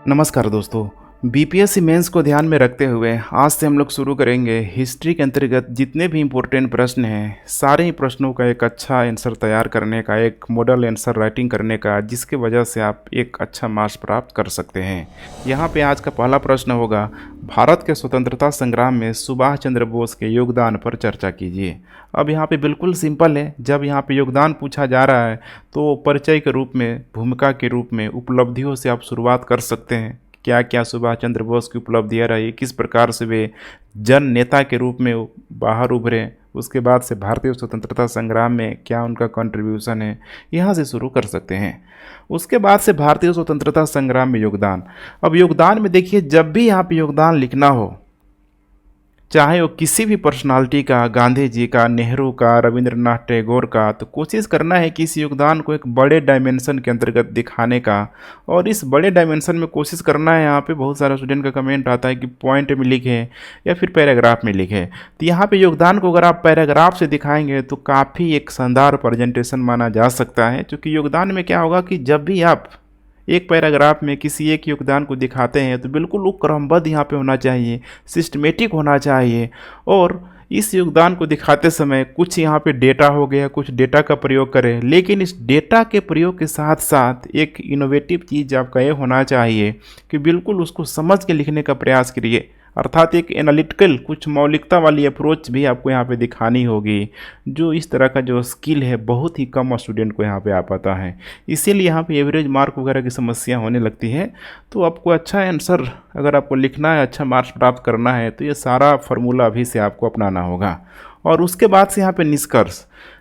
नमस्कार दोस्तों। BPSC mains को ध्यान में रखते हुए आज से हम लोग शुरू करेंगे हिस्ट्री के अंतर्गत जितने भी इम्पोर्टेंट प्रश्न हैं सारे ही प्रश्नों का एक अच्छा आंसर तैयार करने का, एक मॉडल आंसर राइटिंग करने का, जिसके वजह से आप एक अच्छा मार्क्स प्राप्त कर सकते हैं। यहाँ पे आज का पहला प्रश्न होगा, भारत के स्वतंत्रता संग्राम में सुभाष चंद्र बोस के योगदान पर चर्चा कीजिए। अब यहाँ पे बिल्कुल सिंपल है, जब यहाँ पे योगदान पूछा जा रहा है तो परिचय के रूप में, भूमिका के रूप में, उपलब्धियों से आप शुरुआत कर सकते हैं। क्या क्या सुभाष चंद्र बोस की उपलब्धियाँ रही, किस प्रकार से वे जन नेता के रूप में बाहर उभरे, उसके बाद से भारतीय स्वतंत्रता संग्राम में क्या उनका कंट्रीब्यूशन है, यहाँ से शुरू कर सकते हैं। उसके बाद से भारतीय स्वतंत्रता संग्राम में योगदान। अब योगदान में देखिए, जब भी यहाँ पे योगदान लिखना हो, चाहे वो किसी भी पर्सनालिटी का, गांधी जी का, नेहरू का, रविंद्रनाथ टैगोर का, तो कोशिश करना है कि इस योगदान को एक बड़े डायमेंशन के अंतर्गत दिखाने का। और इस बड़े डायमेंशन में कोशिश करना है, यहाँ पे बहुत सारा स्टूडेंट का कमेंट आता है कि पॉइंट में लिखे या फिर पैराग्राफ में लिखे। तो यहाँ पे योगदान को अगर आप पैराग्राफ से दिखाएंगे तो काफ़ी एक शानदार प्रेजेंटेशन माना जा सकता है। क्योंकि योगदान में क्या होगा कि जब भी आप एक पैराग्राफ में किसी एक योगदान को दिखाते हैं तो बिल्कुल वो क्रमबद्ध यहाँ पे होना चाहिए, सिस्टमेटिक होना चाहिए। और इस योगदान को दिखाते समय कुछ यहाँ पे डेटा हो गया, कुछ डेटा का प्रयोग करें, लेकिन इस डेटा के प्रयोग के साथ साथ एक इनोवेटिव चीज़ आपका ये होना चाहिए कि बिल्कुल उसको समझ के लिखने का प्रयास करिए। अर्थात एक एनालिटिकल, कुछ मौलिकता वाली अप्रोच भी आपको यहाँ पे दिखानी होगी। जो इस तरह का जो स्किल है बहुत ही कम स्टूडेंट को यहाँ पे आ पाता है, इसीलिए यहाँ पे एवरेज मार्क वगैरह की समस्या होने लगती है। तो आपको अच्छा आंसर अगर आपको लिखना है, अच्छा मार्क्स प्राप्त करना है, तो ये सारा फार्मूला अभी से आपको अपनाना होगा। और उसके बाद से यहाँ पे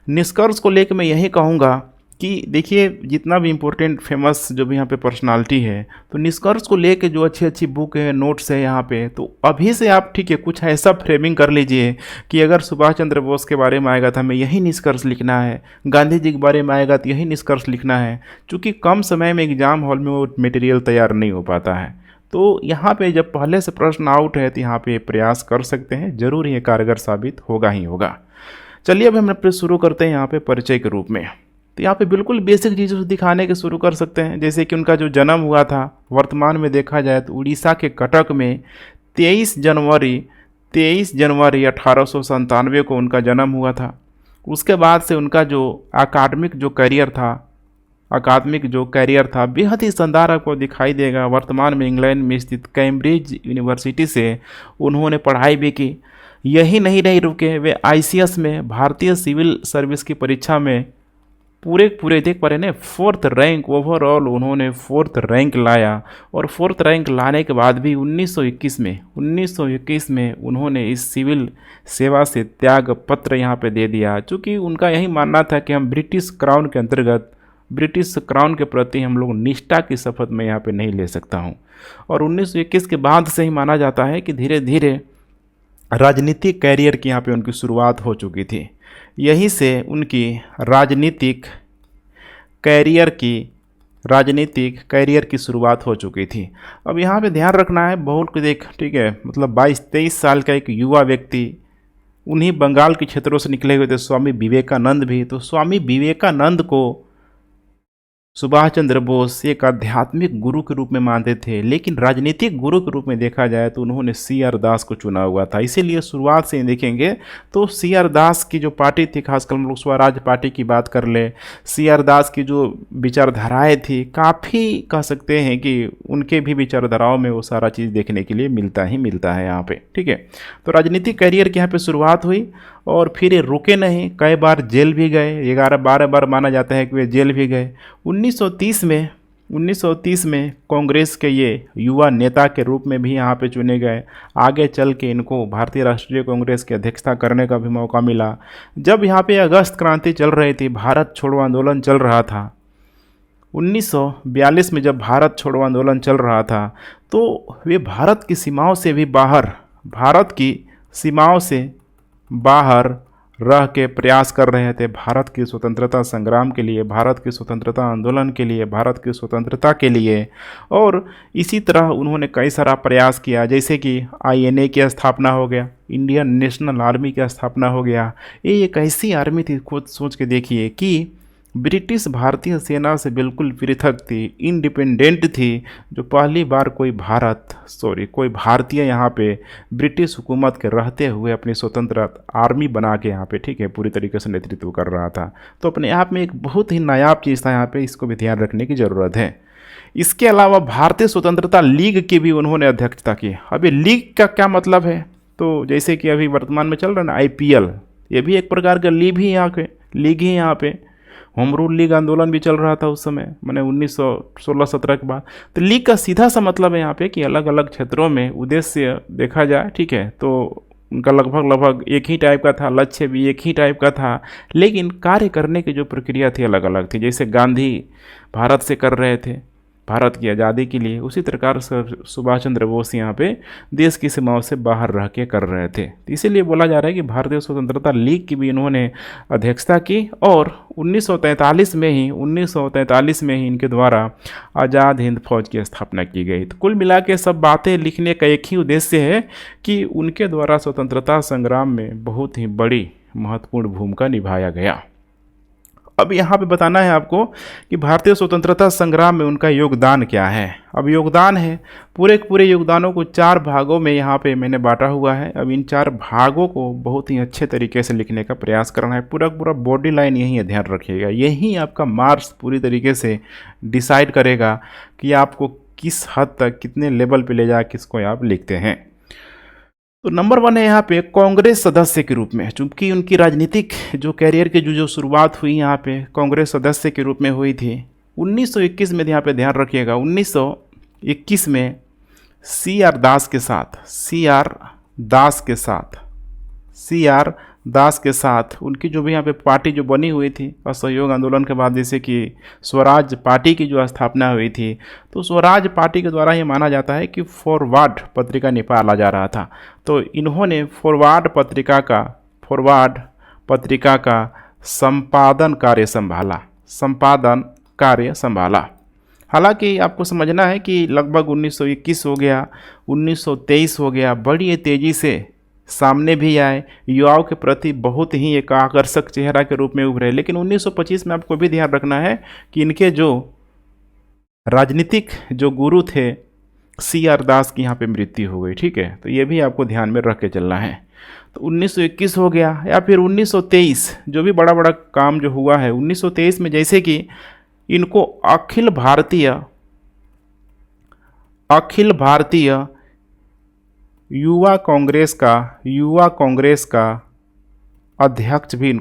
निष्कर्ष को लेकर मैं यही कहूँगा कि देखिए, जितना भी इम्पोर्टेंट फेमस जो भी यहाँ पे पर्सनालिटी है, तो निष्कर्ष को लेके जो अच्छी अच्छी बुक है, नोट्स है यहाँ पे, तो अभी से आप ठीक है कुछ ऐसा फ्रेमिंग कर लीजिए कि अगर सुभाष चंद्र बोस के बारे में आएगा तो हमें यही निष्कर्ष लिखना है, गांधी जी के बारे में आएगा तो यही निष्कर्ष लिखना है। चूँकि कम समय में एग्जाम हॉल में वो मटेरियल तैयार नहीं हो पाता है। तो यहाँ पे जब पहले से प्रश्न आउट है तो यहाँ पे प्रयास कर सकते हैं, जरूर ये कारगर साबित होगा ही होगा। चलिए अब हम अपने शुरू करते हैं यहाँ पे परिचय के रूप में। तो यहाँ पे बिल्कुल बेसिक चीज़ों से दिखाने के शुरू कर सकते हैं, जैसे कि उनका जो जन्म हुआ था, वर्तमान में देखा जाए तो उड़ीसा के कटक में 23 जनवरी 1897 को उनका जन्म हुआ था। उसके बाद से उनका जो अकादमिक जो कैरियर था बेहद ही शानदार आपको दिखाई देगा। वर्तमान में इंग्लैंड में स्थित कैम्ब्रिज यूनिवर्सिटी से उन्होंने पढ़ाई भी की। यही नहीं रुके, वे आईसीएस में, भारतीय सिविल सर्विस की परीक्षा में पूरे देख पा रहे हैं, 4th रैंक ओवरऑल उन्होंने 4th रैंक लाया। और 4th रैंक लाने के बाद भी 1921 में उन्होंने इस सिविल सेवा से त्याग पत्र यहाँ पे दे दिया। चूँकि उनका यही मानना था कि हम ब्रिटिश क्राउन के प्रति हम लोग निष्ठा की शपथ में यहाँ पे नहीं ले सकता हूँ। और 1921 के बाद से ही माना जाता है कि धीरे धीरे राजनीतिक कैरियर की यहाँ पे उनकी शुरुआत हो चुकी थी। यहीं से उनकी राजनीतिक कैरियर की शुरुआत हो चुकी थी। अब यहाँ पे ध्यान रखना है, बहुत कुछ ठीक है, मतलब 22-23 साल का एक युवा व्यक्ति, उन्हीं बंगाल के क्षेत्रों से निकले हुए थे स्वामी विवेकानंद भी। तो स्वामी विवेकानंद को सुभाष चंद्र बोस एक आध्यात्मिक गुरु के रूप में मानते थे, लेकिन राजनीतिक गुरु के रूप में देखा जाए तो उन्होंने CR दास को चुना हुआ था। इसीलिए शुरुआत से देखेंगे तो CR दास की जो पार्टी थी, खासकर हम लोग स्वराज पार्टी की बात कर ले, CR दास की जो विचारधाराएं थी, काफ़ी कह सकते हैं कि उनके भी विचारधाराओं में वो सारा चीज़ देखने के लिए मिलता है यहाँ पे। ठीक है, तो राजनीतिक करियर की यहाँ पे शुरुआत हुई और फिर ये रुके नहीं, कई बार जेल भी गए, 11-12 बार माना जाता है कि वे जेल भी गए। 1930 में कांग्रेस के ये युवा नेता के रूप में भी यहाँ पे चुने गए। आगे चल के इनको भारतीय राष्ट्रीय कांग्रेस की अध्यक्षता करने का भी मौका मिला। जब यहाँ पे अगस्त क्रांति चल रही थी, भारत छोड़ो आंदोलन चल रहा था, 1942 में जब भारत छोड़ो आंदोलन चल रहा था, तो वे भारत की सीमाओं से बाहर रह के प्रयास कर रहे थे भारत की स्वतंत्रता संग्राम के लिए, भारत की स्वतंत्रता आंदोलन के लिए, भारत की स्वतंत्रता के लिए। और इसी तरह उन्होंने कई सारा प्रयास किया, जैसे कि INA की स्थापना हो गया, इंडियन नेशनल आर्मी की स्थापना हो गया। ये एक ऐसी आर्मी थी, खुद सोच के देखिए कि ब्रिटिश भारतीय सेना से बिल्कुल पृथक थी, इंडिपेंडेंट थी, जो पहली बार कोई भारतीय यहाँ पे ब्रिटिश हुकूमत के रहते हुए अपनी स्वतंत्र आर्मी बना के यहाँ पे, ठीक है, पूरी तरीके से नेतृत्व कर रहा था। तो अपने आप में एक बहुत ही नायाब चीज़ था यहाँ पे, इसको भी ध्यान रखने की ज़रूरत है। इसके अलावा भारतीय स्वतंत्रता लीग की भी उन्होंने अध्यक्षता की। अब ये लीग का क्या मतलब है, तो जैसे कि अभी वर्तमान में चल रहा है ना IPL, ये भी एक प्रकार का लीग ही यहाँ पे होम रूल लीग आंदोलन भी चल रहा था उस समय, मैंने 1916-17 के बाद। तो लीग का सीधा सा मतलब है यहाँ पे कि अलग अलग क्षेत्रों में उद्देश्य देखा जाए, ठीक है, तो उनका लगभग एक ही टाइप का था, लक्ष्य भी एक ही टाइप का था, लेकिन कार्य करने की जो प्रक्रिया थी अलग अलग थी। जैसे गांधी भारत से कर रहे थे भारत की आज़ादी के लिए, उसी प्रकार से सुभाष चंद्र बोस यहाँ पे देश की सीमाओं से बाहर रह के कर रहे थे। तो इसीलिए बोला जा रहा है कि भारतीय स्वतंत्रता लीग की भी इन्होंने अध्यक्षता की, और 1943 में ही इनके द्वारा आज़ाद हिंद फौज की स्थापना की गई। तो कुल मिला के सब बातें लिखने का एक ही उद्देश्य है कि उनके द्वारा स्वतंत्रता संग्राम में बहुत ही बड़ी महत्वपूर्ण भूमिका निभाया गया। अब यहाँ पे बताना है आपको कि भारतीय स्वतंत्रता संग्राम में उनका योगदान क्या है। अब योगदान है, पूरे योगदानों को 4 भागों में यहाँ पे मैंने बांटा हुआ है। अब इन 4 भागों को बहुत ही अच्छे तरीके से लिखने का प्रयास करना है। पूरा बॉडी लाइन यही है, ध्यान रखिएगा। यही आपका मार्क्स पूरी तरीके से डिसाइड करेगा कि आपको किस हद तक, कितने लेवल पर ले जा किसको आप लिखते हैं। तो नंबर 1 है यहाँ पे कांग्रेस सदस्य के रूप में। चूंकि उनकी राजनीतिक जो कैरियर की जो शुरुआत हुई यहाँ पे कांग्रेस सदस्य के रूप में हुई थी 1921 में। यहाँ पे ध्यान रखिएगा 1921 में CR दास के साथ उनकी जो भी यहाँ पे पार्टी जो बनी हुई थी असहयोग आंदोलन के बाद, जैसे कि स्वराज पार्टी की जो स्थापना हुई थी, तो स्वराज पार्टी के द्वारा ये माना जाता है कि फॉरवर्ड पत्रिका निकाला जा रहा था। तो इन्होंने फॉरवर्ड पत्रिका का संपादन कार्य संभाला। हालांकि आपको समझना है कि लगभग 1921 हो गया, 1923 हो गया, बड़ी तेज़ी से सामने भी आए, युवाओं के प्रति बहुत ही एक आकर्षक चेहरा के रूप में उभरे। लेकिन 1925 में आपको भी ध्यान रखना है कि इनके जो राजनीतिक जो गुरु थे CR दास की यहाँ पे मृत्यु हो गई, ठीक है, तो ये भी आपको ध्यान में रख के चलना है। तो 1921 हो गया, या फिर 1923 जो भी बड़ा काम जो हुआ है 1923 में, जैसे कि इनको अखिल भारतीय युवा कांग्रेस का अध्यक्ष भी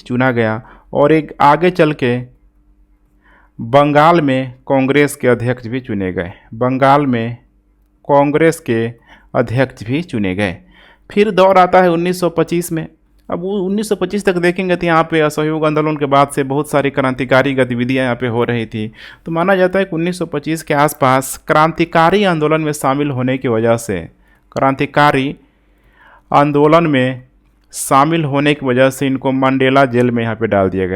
चुना गया, और एक आगे चल के बंगाल में कांग्रेस के अध्यक्ष भी चुने गए। फिर दौर आता है 1925 में। अब वो 1925 तक देखेंगे तो यहाँ पे असहयोग आंदोलन के बाद से बहुत सारी क्रांतिकारी गतिविधियाँ यहाँ पे हो रही थी। तो माना जाता है कि 1925 के आसपास क्रांतिकारी आंदोलन में शामिल होने की वजह से इनको मंडेला जेल में यहाँ पे डाल दिया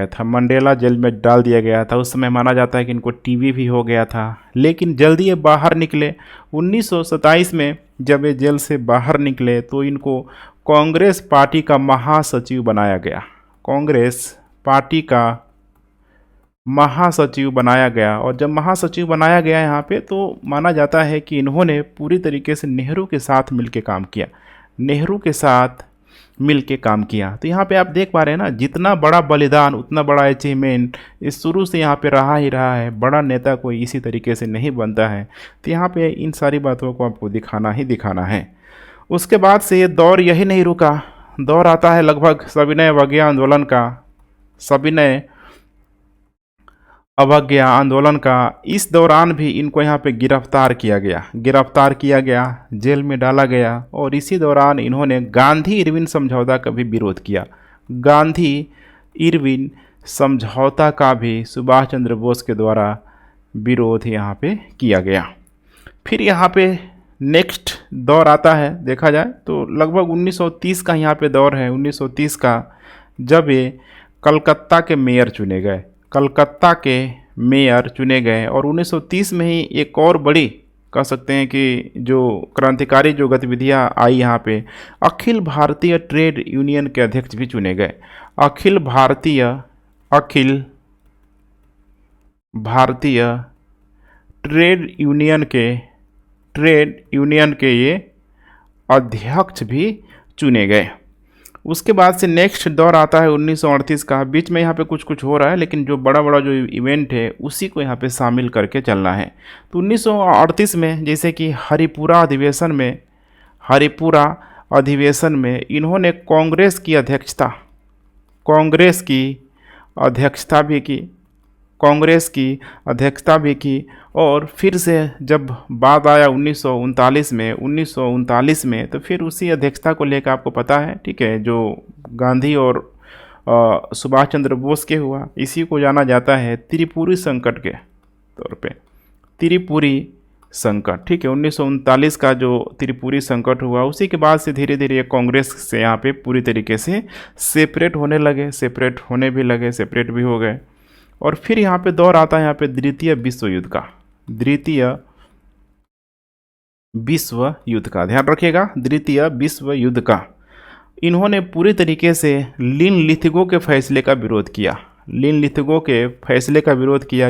गया था। उस समय माना जाता है कि इनको टीबी भी हो गया था, लेकिन जल्दी ये बाहर निकले। 1927 में जब ये जेल से बाहर निकले तो इनको कांग्रेस पार्टी का महासचिव बनाया गया। और जब महासचिव बनाया गया यहाँ पे, तो माना जाता है कि इन्होंने पूरी तरीके से नेहरू के साथ मिल के काम किया। तो यहाँ पे आप देख पा रहे हैं ना, जितना बड़ा बलिदान उतना बड़ा अचीवमेंट इस शुरू से यहाँ पे रहा है। बड़ा नेता कोई इसी तरीके से नहीं बनता है। तो यहाँ पे इन सारी बातों को आपको दिखाना है। उसके बाद से ये दौर यही नहीं रुका, दौर आता है लगभग सविनय अवज्ञा आंदोलन का। इस दौरान भी इनको यहाँ पे गिरफ्तार किया गया, जेल में डाला गया, और इसी दौरान इन्होंने गांधी इरविन समझौता का भी विरोध किया। सुभाष चंद्र बोस के द्वारा विरोध यहाँ पे किया गया। फिर यहाँ पे नेक्स्ट दौर आता है, देखा जाए तो लगभग 1930 का यहाँ पे दौर है। 1930 का जब ये कलकत्ता के मेयर चुने गए, और 1930 में ही एक और बड़ी कह सकते हैं कि जो क्रांतिकारी जो गतिविधियां आई यहाँ पे, अखिल भारतीय ट्रेड यूनियन के अध्यक्ष भी चुने गए। अखिल भारतीय ट्रेड यूनियन के ये अध्यक्ष भी चुने गए। उसके बाद से नेक्स्ट दौर आता है 1938 का। बीच में यहाँ पे कुछ कुछ हो रहा है, लेकिन जो बड़ा बड़ा जो इवेंट है उसी को यहाँ पे शामिल करके चलना है। तो 1938 में जैसे कि हरिपुरा अधिवेशन में इन्होंने कांग्रेस की अध्यक्षता भी की। और फिर से जब बात आया 1939 में तो फिर उसी अध्यक्षता को लेकर आपको पता है, ठीक है, जो गांधी और सुभाष चंद्र बोस के हुआ, इसी को जाना जाता है त्रिपुरी संकट के तौर पे। त्रिपुरी संकट, ठीक है, 1939 का जो त्रिपुरी संकट हुआ, उसी के बाद से धीरे धीरे कांग्रेस से यहाँ पे पूरी तरीके से सेपरेट होने लगे, सेपरेट भी हो गए। और फिर यहाँ पे दौर आता है यहाँ पे द्वितीय विश्व युद्ध का, ध्यान रखिएगा, द्वितीय विश्व युद्ध का। इन्होंने पूरी तरीके से लिनलिथगो के फैसले का विरोध किया,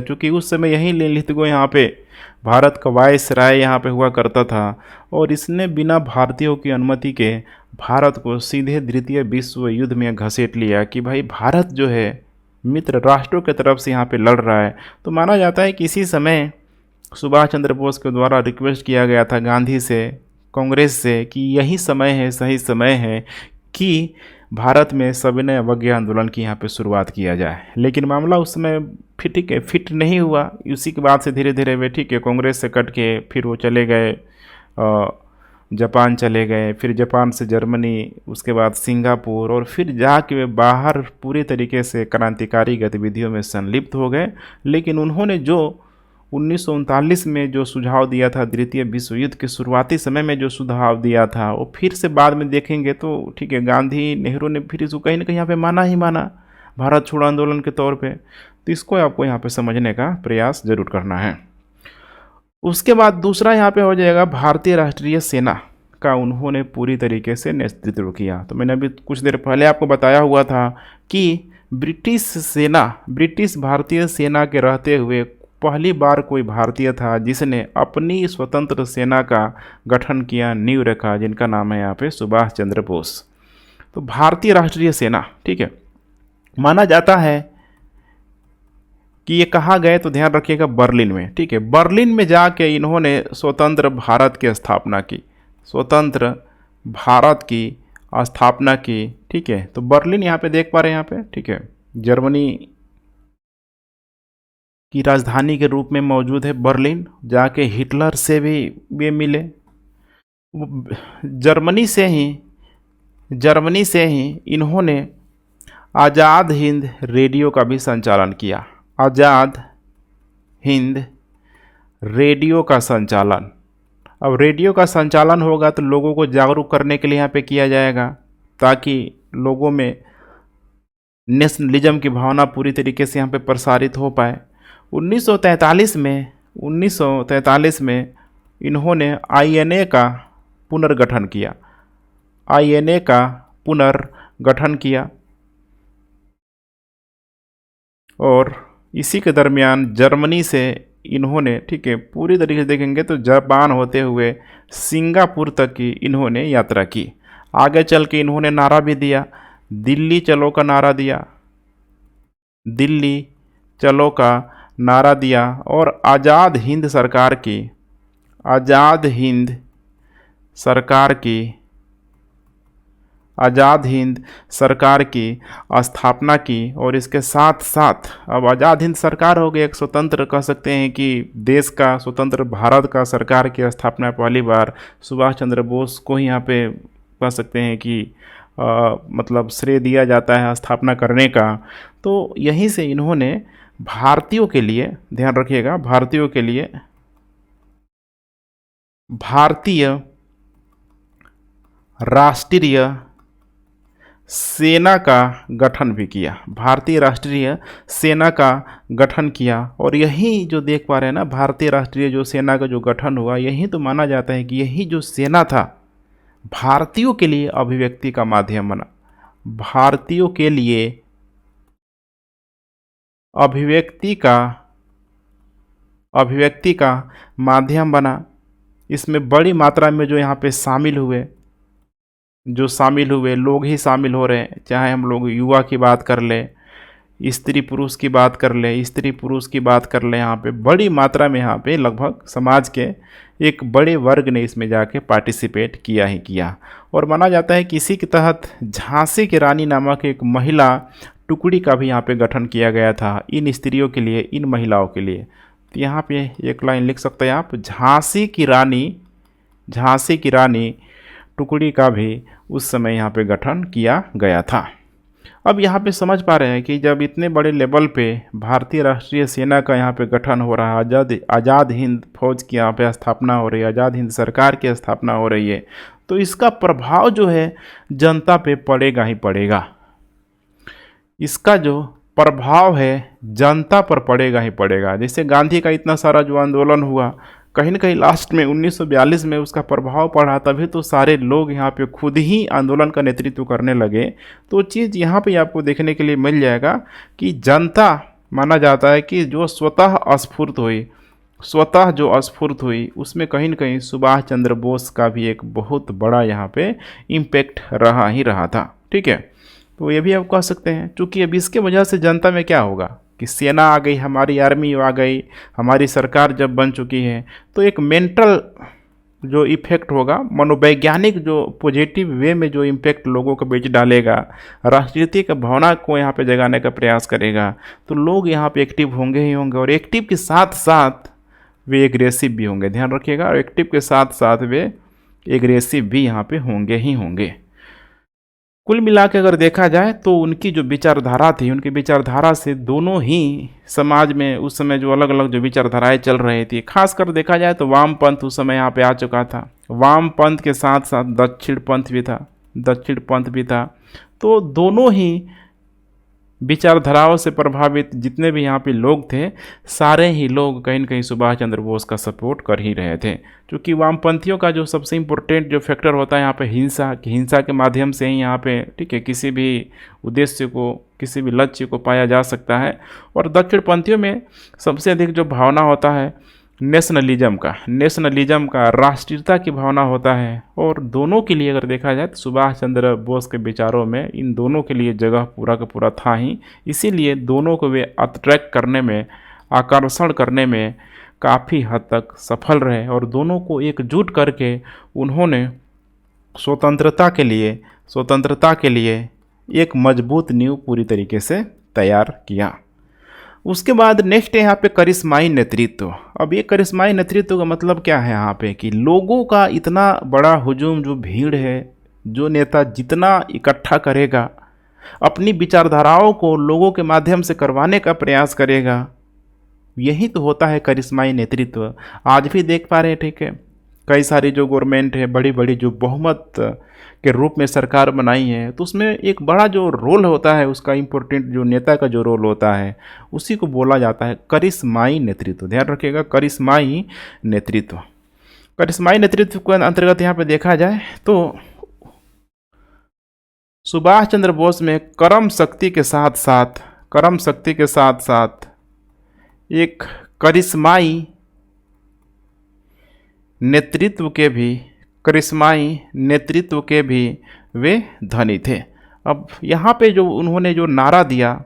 क्योंकि उस समय यही लिनलिथगो यहाँ पे भारत का वायसराय यहाँ पे हुआ करता था, और इसने बिना भारतीयों की अनुमति के भारत को सीधे द्वितीय विश्व युद्ध में घसीट लिया कि भाई भारत जो है मित्र राष्ट्रों की तरफ से यहाँ पे लड़ रहा है। तो माना जाता है कि इसी समय सुभाष चंद्र बोस के द्वारा रिक्वेस्ट किया गया था गांधी से, कांग्रेस से, कि यही समय है, सही समय है कि भारत में सविनय अवज्ञा आंदोलन की यहाँ पे शुरुआत किया जाए। लेकिन मामला उस समय फिट नहीं हुआ। उसी के बाद से धीरे धीरे वे, ठीक है, कांग्रेस से कट के फिर वो चले गए, जापान चले गए, फिर जापान से जर्मनी, उसके बाद सिंगापुर, और फिर जाके वे बाहर पूरी तरीके से क्रांतिकारी गतिविधियों में संलिप्त हो गए। लेकिन उन्होंने जो 1939 में जो सुझाव दिया था, द्वितीय विश्व युद्ध के शुरुआती समय में जो सुझाव दिया था, वो फिर से बाद में देखेंगे तो, ठीक है, गांधी नेहरू ने फिर इसको कहीं ना कहीं यहाँ पे माना भारत छोड़ो आंदोलन के तौर पे। तो इसको आपको यहाँ पे समझने का प्रयास जरूर करना है। उसके बाद दूसरा यहाँ पे हो जाएगा भारतीय राष्ट्रीय सेना का उन्होंने पूरी तरीके से नेतृत्व किया। तो मैंने अभी कुछ देर पहले आपको बताया हुआ था कि ब्रिटिश भारतीय सेना के रहते हुए पहली बार कोई भारतीय था जिसने अपनी स्वतंत्र सेना का गठन किया, नींव रखा, जिनका नाम है यहाँ पे सुभाष चंद्र बोस। तो भारतीय राष्ट्रीय सेना, ठीक है, माना जाता है कि ये कहाँ गए, तो ध्यान रखिएगा बर्लिन में, ठीक है, बर्लिन में जाके इन्होंने स्वतंत्र भारत की स्थापना की, ठीक है। तो बर्लिन यहाँ पे देख पा रहे हैं यहाँ पे, ठीक है, जर्मनी की राजधानी के रूप में मौजूद है बर्लिन। जाके हिटलर से भी ये मिले। जर्मनी से ही इन्होंने आज़ाद हिंद रेडियो का भी संचालन किया। आज़ाद हिंद रेडियो का संचालन, अब रेडियो का संचालन होगा तो लोगों को जागरूक करने के लिए यहाँ पे किया जाएगा, ताकि लोगों में नेशनलिज्म की भावना पूरी तरीके से यहाँ पे प्रसारित हो पाए। 1943 में इन्होंने आईएनए का पुनर्गठन किया। और इसी के दरमियान जर्मनी से इन्होंने, ठीक है, पूरी तरीके से देखेंगे तो जापान होते हुए सिंगापुर तक की इन्होंने यात्रा की। आगे चल के इन्होंने नारा भी दिया, दिल्ली चलो का नारा दिया। और आज़ाद हिंद सरकार की स्थापना की। और इसके साथ साथ अब आज़ाद हिंद सरकार हो गई, एक स्वतंत्र, कह सकते हैं कि देश का, स्वतंत्र भारत का सरकार की स्थापना पहली बार सुभाष चंद्र बोस को ही यहाँ पे कह सकते हैं कि मतलब श्रेय दिया जाता है स्थापना करने का। तो यहीं से इन्होंने भारतीयों के लिए, ध्यान रखिएगा, भारतीयों के लिए भारतीय राष्ट्रीय सेना का गठन भी किया, भारतीय राष्ट्रीय सेना का गठन किया। और यही जो देख पा रहे हैं ना, भारतीय राष्ट्रीय जो सेना का जो गठन हुआ, यही तो माना जाता है कि यही जो सेना था भारतीयों के लिए अभिव्यक्ति का माध्यम बना, भारतीयों के लिए अभिव्यक्ति का माध्यम बना। इसमें बड़ी मात्रा में जो यहाँ पे शामिल हुए लोग ही शामिल हो रहे हैं, चाहे हम लोग युवा की बात कर लें, स्त्री पुरुष की बात कर लें, यहाँ पे बड़ी मात्रा में यहाँ पे लगभग समाज के एक बड़े वर्ग ने इसमें जाके पार्टिसिपेट किया ही किया। और माना जाता है कि इसी के तहत झांसी की रानी नामक एक महिला टुकड़ी का भी यहाँ पे गठन किया गया था, इन स्त्रियों के लिए, इन महिलाओं के लिए। तो यहाँ पे एक लाइन लिख सकते हैं आप, झांसी की रानी टुकड़ी का भी उस समय यहाँ पे गठन किया गया था। अब यहाँ पे समझ पा रहे हैं कि जब इतने बड़े लेवल पे भारतीय राष्ट्रीय सेना का यहाँ पे गठन हो रहा है, आज़ाद हिंद फौज की यहाँ पे स्थापना हो रही है, आज़ाद हिंद सरकार की स्थापना हो रही है, तो इसका प्रभाव जो है जनता पे पड़ेगा ही पड़ेगा। इसका जो प्रभाव है जनता पर पड़ेगा ही पड़ेगा। जैसे गांधी का इतना सारा जो आंदोलन हुआ, कहीं ना कहीं लास्ट में 1942 में उसका प्रभाव पड़ा, तभी तो सारे लोग यहाँ पे खुद ही आंदोलन का नेतृत्व करने लगे। तो चीज़ यहाँ पे आपको देखने के लिए मिल जाएगा कि जनता, माना जाता है कि जो स्वतः स्फूर्त हुई उसमें कहीं ना कहीं सुभाष चंद्र बोस का भी एक बहुत बड़ा यहाँ पे इम्पैक्ट रहा था। ठीक है, तो ये भी आप कह सकते हैं, क्योंकि अब इसके वजह से जनता में क्या होगा कि सेना आ गई, हमारी आर्मी आ गई, हमारी सरकार जब बन चुकी है, तो एक मेंटल जो इफ़ेक्ट होगा, मनोवैज्ञानिक जो पॉजिटिव वे में जो इम्पैक्ट लोगों के बीच डालेगा, राष्ट्रीयता भावना को यहाँ पे जगाने का प्रयास करेगा, तो लोग यहाँ पे एक्टिव होंगे ही होंगे। और एक्टिव के साथ साथ वे एग्रेसिव भी होंगे, ध्यान रखिएगा, और एक्टिव के साथ साथ वे एग्रेसिव भी यहाँ पे होंगे ही होंगे। कुल मिला के अगर देखा जाए तो उनकी जो विचारधारा थी, उनकी विचारधारा से दोनों ही समाज में उस समय जो अलग अलग जो विचारधाराएं चल रही थी, खासकर देखा जाए तो वामपंथ उस समय यहाँ पे आ चुका था। वामपंथ के साथ साथ दक्षिण पंथ भी था। तो दोनों ही विचारधाराओं से प्रभावित जितने भी यहाँ पे लोग थे, सारे ही लोग कहीं न कहीं सुभाष चंद्र बोस का सपोर्ट कर ही रहे थे। क्योंकि वामपंथियों का जो सबसे इम्पोर्टेंट जो फैक्टर होता है यहाँ पे हिंसा के माध्यम से ही यहाँ पे, ठीक है, किसी भी उद्देश्य को, किसी भी लक्ष्य को पाया जा सकता है। और दक्षिण पंथियों में सबसे अधिक जो भावना होता है नेशनलिज्म का, राष्ट्रीयता की भावना होता है। और दोनों के लिए अगर देखा जाए तो सुभाष चंद्र बोस के विचारों में इन दोनों के लिए जगह पूरा का पूरा था ही। इसीलिए दोनों को वे अट्रैक्ट करने में, आकर्षण करने में काफ़ी हद तक सफल रहे। और दोनों को एकजुट करके उन्होंने स्वतंत्रता के लिए एक मजबूत नींव पूरी तरीके से तैयार किया। उसके बाद नेक्स्ट है यहाँ पे करिश्माई नेतृत्व। अब ये करिश्माई नेतृत्व का मतलब क्या है यहाँ पे कि लोगों का इतना बड़ा हुजूम, जो भीड़ है, जो नेता जितना इकट्ठा करेगा, अपनी विचारधाराओं को लोगों के माध्यम से करवाने का प्रयास करेगा, यही तो होता है करिश्माई नेतृत्व। आज भी देख पा रहे हैं, ठीक है, कई सारी जो गवर्नमेंट है, बड़ी बड़ी जो बहुमत के रूप में सरकार बनाई है, तो उसमें एक बड़ा जो रोल होता है, उसका इम्पोर्टेंट जो नेता का जो रोल होता है, उसी को बोला जाता है करिश्माई नेतृत्व। ध्यान रखिएगा, करिश्माई नेतृत्व के अंतर्गत यहाँ पे देखा जाए तो सुभाष चंद्र बोस में कर्म शक्ति के साथ साथ एक करिश्माई नेतृत्व के भी वे धनी थे। अब यहाँ पे जो उन्होंने जो नारा दिया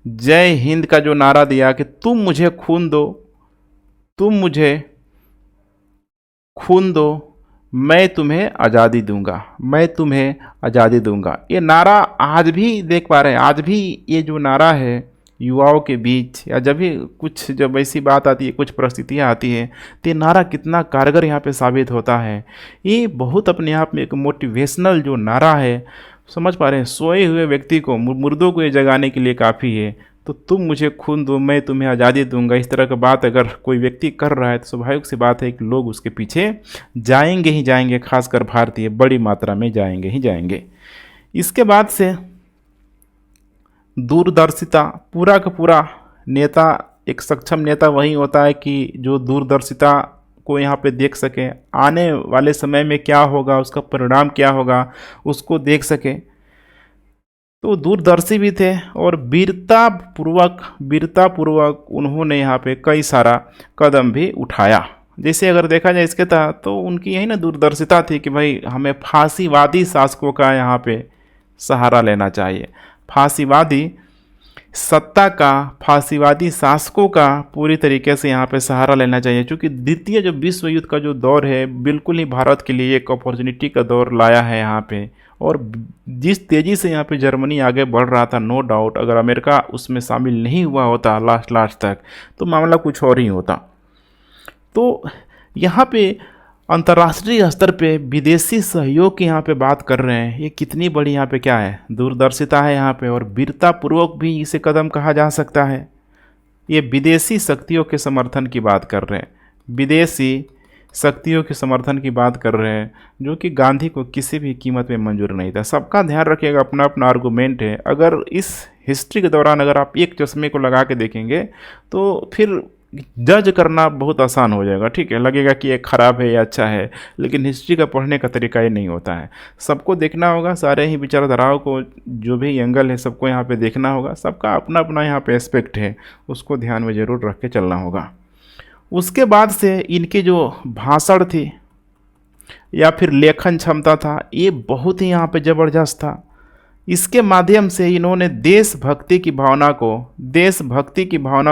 जय हिंद का जो नारा दिया कि तुम मुझे खून दो मैं तुम्हें आज़ादी दूंगा, ये नारा आज भी देख पा रहे हैं। आज भी ये जो नारा है युवाओं के बीच, या जब ऐसी बात आती है, कुछ परिस्थितियाँ आती है, तो ये नारा कितना कारगर यहाँ पे साबित होता है। ये बहुत अपने आप में एक मोटिवेशनल जो नारा है, समझ पा रहे हैं, सोए हुए व्यक्ति को, मुर्दों को ये जगाने के लिए काफ़ी है। तो तुम मुझे खून दो, मैं तुम्हें आज़ादी दूंगा। इस तरह का बात अगर कोई व्यक्ति कर रहा है तो स्वाभाविक सी बात है कि लोग उसके पीछे जाएंगे ही जाएंगे, खासकर भारतीय बड़ी मात्रा में जाएंगे ही जाएंगे। इसके बाद से दूरदर्शिता, पूरा का पूरा नेता, एक सक्षम नेता वही होता है कि जो दूरदर्शिता को यहाँ पे देख सके, आने वाले समय में क्या होगा, उसका परिणाम क्या होगा, उसको देख सके। तो दूरदर्शी भी थे और वीरता पूर्वक उन्होंने यहाँ पे कई सारा कदम भी उठाया। जैसे अगर देखा जाए इसके तहत, तो उनकी यही ना दूरदर्शिता थी कि भाई हमें फांसीवादी शासकों का यहाँ पे सहारा लेना चाहिए। फांसीवादी सत्ता का, फांसीवादी शासकों का पूरी तरीके से यहाँ पे सहारा लेना चाहिए, क्योंकि द्वितीय जो विश्व युद्ध का जो दौर है बिल्कुल ही भारत के लिए एक अपॉर्चुनिटी का दौर लाया है यहाँ पे। और जिस तेज़ी से यहाँ पे जर्मनी आगे बढ़ रहा था, नो डाउट अगर अमेरिका उसमें शामिल नहीं हुआ होता लास्ट तक तो मामला कुछ और ही होता। तो यहाँ पे अंतर्राष्ट्रीय स्तर पे विदेशी सहयोग की यहाँ पे बात कर रहे हैं, ये कितनी बड़ी यहाँ पे क्या है, दूरदर्शिता है यहाँ पे। और वीरतापूर्वक भी इसे कदम कहा जा सकता है। ये विदेशी शक्तियों के समर्थन की बात कर रहे हैं, विदेशी शक्तियों के समर्थन की बात कर रहे हैं, जो कि गांधी को किसी भी कीमत में मंजूर नहीं था। सबका ध्यान रखिएगा, अपना अपना आर्गूमेंट है। अगर इस हिस्ट्री के दौरान अगर आप एक चश्मे को लगा के देखेंगे तो फिर जज करना बहुत आसान हो जाएगा, ठीक है। लगेगा कि ये खराब है या अच्छा है, लेकिन हिस्ट्री का पढ़ने का तरीका ये नहीं होता है। सबको देखना होगा, सारे ही विचारधाराओं को, जो भी एंगल है सबको यहाँ पे देखना होगा। सबका अपना अपना यहाँ पे एस्पेक्ट है, उसको ध्यान में ज़रूर रख के चलना होगा। उसके बाद से इनके जो भाषण थी या फिर लेखन क्षमता था, ये बहुत ही यहाँ पे ज़बरदस्त था। इसके माध्यम से इन्होंने देशभक्ति की भावना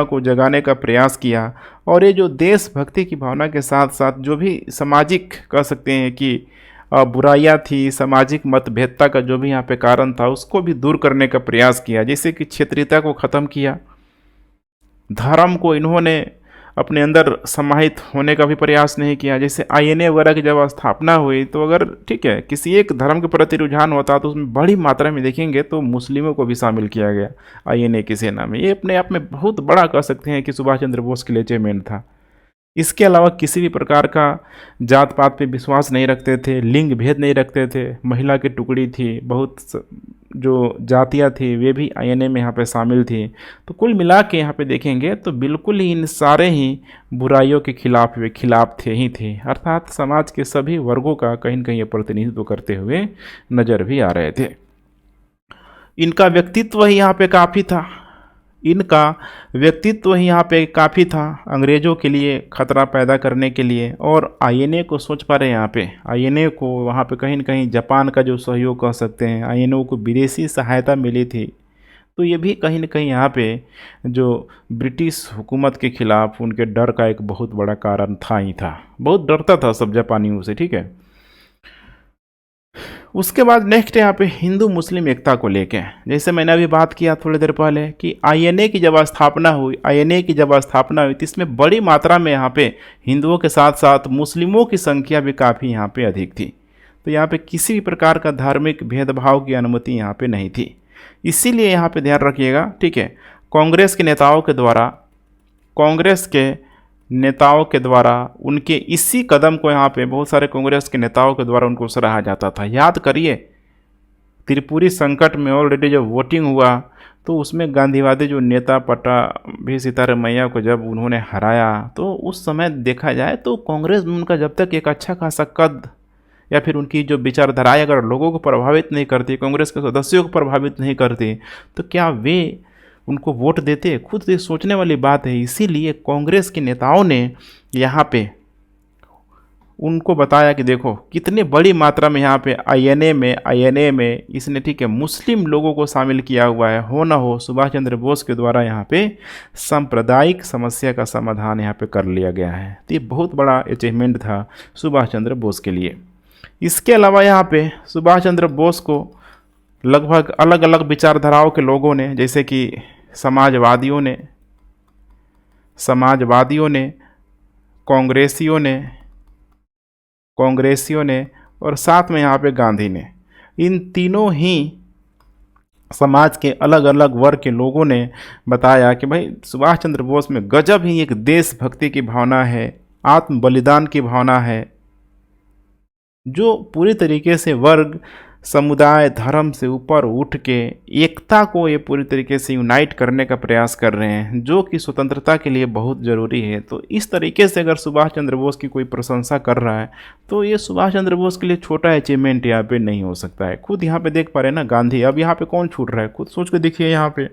को जगाने का प्रयास किया। और ये जो देशभक्ति की भावना के साथ साथ जो भी सामाजिक कह सकते हैं कि बुराइयां थी, सामाजिक मतभेदता का जो भी यहाँ पे कारण था, उसको भी दूर करने का प्रयास किया। जैसे कि क्षेत्रीयता को ख़त्म किया, धर्म को इन्होंने अपने अंदर समाहित होने का भी प्रयास नहीं किया। जैसे आईएनए वगैरह की जब स्थापना हुई तो अगर ठीक है किसी एक धर्म के प्रति रुझान होता तो उसमें बड़ी मात्रा में देखेंगे तो मुस्लिमों को भी शामिल किया गया आईएनए की सेना में। ये अपने आप में बहुत बड़ा कह सकते हैं कि सुभाष चंद्र बोस के लिए अचीवमेंट था। इसके अलावा किसी भी प्रकार का जात पात पे विश्वास नहीं रखते थे, लिंग भेद नहीं रखते थे, महिला की टुकड़ी थी, बहुत जो जातियाँ थी वे भी आईएनए में यहाँ पे शामिल थी। तो कुल मिला के यहाँ पे देखेंगे तो बिल्कुल ही इन सारे ही बुराइयों के खिलाफ वे खिलाफ थे ही थे, अर्थात समाज के सभी वर्गों का कहीं न कहीं प्रतिनिधित्व करते हुए नज़र भी आ रहे थे। इनका व्यक्तित्व ही यहाँ पे काफ़ी था अंग्रेज़ों के लिए खतरा पैदा करने के लिए। और आईएनए को सोच पा रहे हैं यहाँ पे, आईएनए को वहाँ पे कहीं न कहीं जापान का जो सहयोग कह सकते हैं, आईएनए को विदेशी सहायता मिली थी। तो ये भी कहीं न कहीं यहाँ पे जो ब्रिटिश हुकूमत के ख़िलाफ़ उनके डर का एक बहुत बड़ा कारण था ही था। बहुत डरता था सब जापानियों से, ठीक है। उसके बाद नेक्स्ट यहाँ पे हिंदू मुस्लिम एकता को लेके, जैसे मैंने अभी बात किया थोड़ी देर पहले कि आईएनए की जब स्थापना हुई तो इसमें बड़ी मात्रा में यहाँ पे हिंदुओं के साथ साथ मुस्लिमों की संख्या भी काफ़ी यहाँ पे अधिक थी। तो यहाँ पे किसी भी प्रकार का धार्मिक भेदभाव की अनुमति यहाँ पे नहीं थी। इसीलिए यहाँ पे ध्यान रखिएगा, ठीक है। कांग्रेस के नेताओं के द्वारा उनके इसी कदम को यहाँ पे बहुत सारे कांग्रेस के नेताओं के द्वारा उनको सराहा जाता था। याद करिए त्रिपुरी संकट में ऑलरेडी जब वोटिंग हुआ तो उसमें गांधीवादी जो नेता पट्टाभी सिद्धारमैया को जब उन्होंने हराया तो उस समय देखा जाए तो कांग्रेस में उनका जब तक एक अच्छा खासा कद या फिर उनकी जो विचारधाराएं अगर लोगों को प्रभावित नहीं करती, कांग्रेस के सदस्यों को प्रभावित नहीं करती, तो क्या वे उनको वोट देते? खुद ये सोचने वाली बात है। इसीलिए कांग्रेस के नेताओं ने यहाँ पे उनको बताया कि देखो कितनी बड़ी मात्रा में यहाँ पे आईएनए में इसने ठीक है मुस्लिम लोगों को शामिल किया हुआ है। हो ना हो सुभाष चंद्र बोस के द्वारा यहाँ पे सांप्रदायिक समस्या का समाधान यहाँ पे कर लिया गया है। तो ये बहुत बड़ा अचीवमेंट था सुभाष चंद्र बोस के लिए। इसके अलावा यहाँ पे सुभाष चंद्र बोस को लगभग अलग अलग विचारधाराओं के लोगों ने, जैसे कि समाजवादियों ने, कांग्रेसियों ने और साथ में यहाँ पे गांधी ने, इन तीनों ही समाज के अलग अलग वर्ग के लोगों ने बताया कि भाई सुभाष चंद्र बोस में गजब ही एक देशभक्ति की भावना है, आत्म बलिदान की भावना है, जो पूरी तरीके से वर्ग, समुदाय, धर्म से ऊपर उठ के एकता को ये पूरी तरीके से यूनाइट करने का प्रयास कर रहे हैं, जो कि स्वतंत्रता के लिए बहुत ज़रूरी है। तो इस तरीके से अगर सुभाष चंद्र बोस की कोई प्रशंसा कर रहा है तो ये सुभाष चंद्र बोस के लिए छोटा अचीवमेंट यहाँ पे नहीं हो सकता है। खुद यहाँ पे देख पा रहे हैं ना गांधी, अब यहाँ पे कौन छूट रहा है, खुद सोच के देखिए यहाँ पे।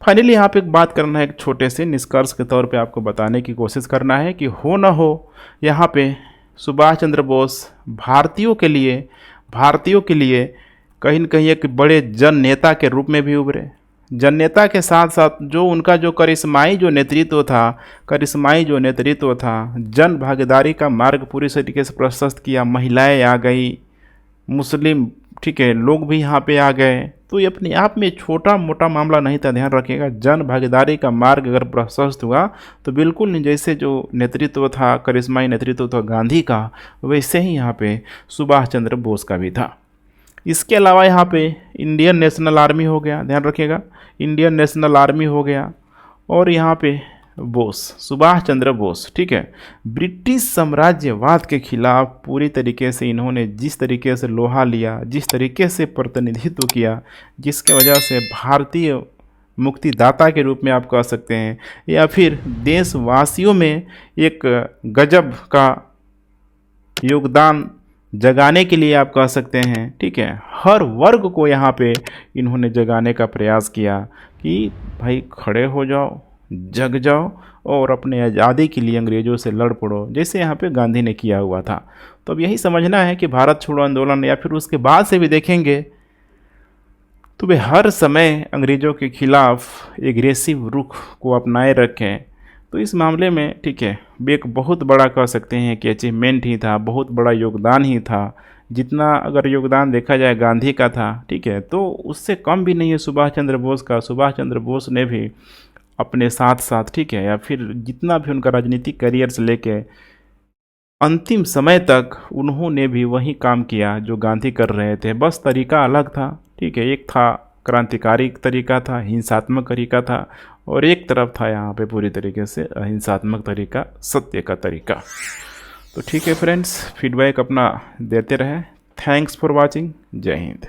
फाइनली यहाँ पे एक बात करना है, एक छोटे से निष्कर्ष के तौर पे आपको बताने की कोशिश करना है कि हो ना हो यहाँ पे सुभाष चंद्र बोस भारतीयों के लिए कहीं न कहीं एक बड़े जन नेता के रूप में भी उभरे। जन नेता के साथ साथ जो उनका जो करिश्माई जो नेतृत्व था, जन भागीदारी का मार्ग पूरी तरीके से प्रशस्त किया। महिलाएं आ गई, मुस्लिम ठीक है लोग भी यहाँ पे आ गए। तो ये अपने आप में छोटा मोटा मामला नहीं था, ध्यान रखिएगा। जन भागीदारी का मार्ग अगर प्रशस्त हुआ तो बिल्कुल नहीं, जैसे जो नेतृत्व था, करिश्माई नेतृत्व था गांधी का, वैसे ही यहाँ पे सुभाष चंद्र बोस का भी था। इसके अलावा यहाँ पे इंडियन नेशनल आर्मी हो गया, ध्यान रखिएगा, इंडियन नेशनल आर्मी हो गया। और यहाँ पे बोस, सुभाष चंद्र बोस, ठीक है, ब्रिटिश साम्राज्यवाद के खिलाफ पूरी तरीके से इन्होंने जिस तरीके से लोहा लिया, जिस तरीके से प्रतिनिधित्व किया, जिसके वजह से भारतीय मुक्तिदाता के रूप में आप कह सकते हैं, या फिर देशवासियों में एक गजब का योगदान जगाने के लिए आप कह सकते हैं, ठीक है। हर वर्ग को यहाँ पे इन्होंने जगाने का प्रयास किया कि भाई खड़े हो जाओ, जग जाओ और अपने आज़ादी के लिए अंग्रेज़ों से लड़ पड़ो, जैसे यहाँ पे गांधी ने किया हुआ था। तो अब यही समझना है कि भारत छोड़ो आंदोलन या फिर उसके बाद से भी देखेंगे तो वे हर समय अंग्रेज़ों के खिलाफ एग्रेसिव रुख को अपनाए रखें। तो इस मामले में ठीक है एक बहुत बड़ा कह सकते हैं कि अचीवमेंट ही था, बहुत बड़ा योगदान ही था। जितना अगर योगदान देखा जाए गांधी का था, ठीक है, तो उससे कम भी नहीं है सुभाष चंद्र बोस का। सुभाष चंद्र बोस ने भी अपने साथ साथ, ठीक है, या फिर जितना भी उनका राजनीतिक करियर से लेके अंतिम समय तक उन्होंने भी वही काम किया जो गांधी कर रहे थे, बस तरीका अलग था, ठीक है। एक था क्रांतिकारी तरीका था, हिंसात्मक तरीका था, और एक तरफ था यहाँ पे पूरी तरीके से अहिंसात्मक तरीका, सत्य का तरीका। तो ठीक है फ्रेंड्स, फीडबैक अपना देते रहे। Thanks for watching. जय हिंद।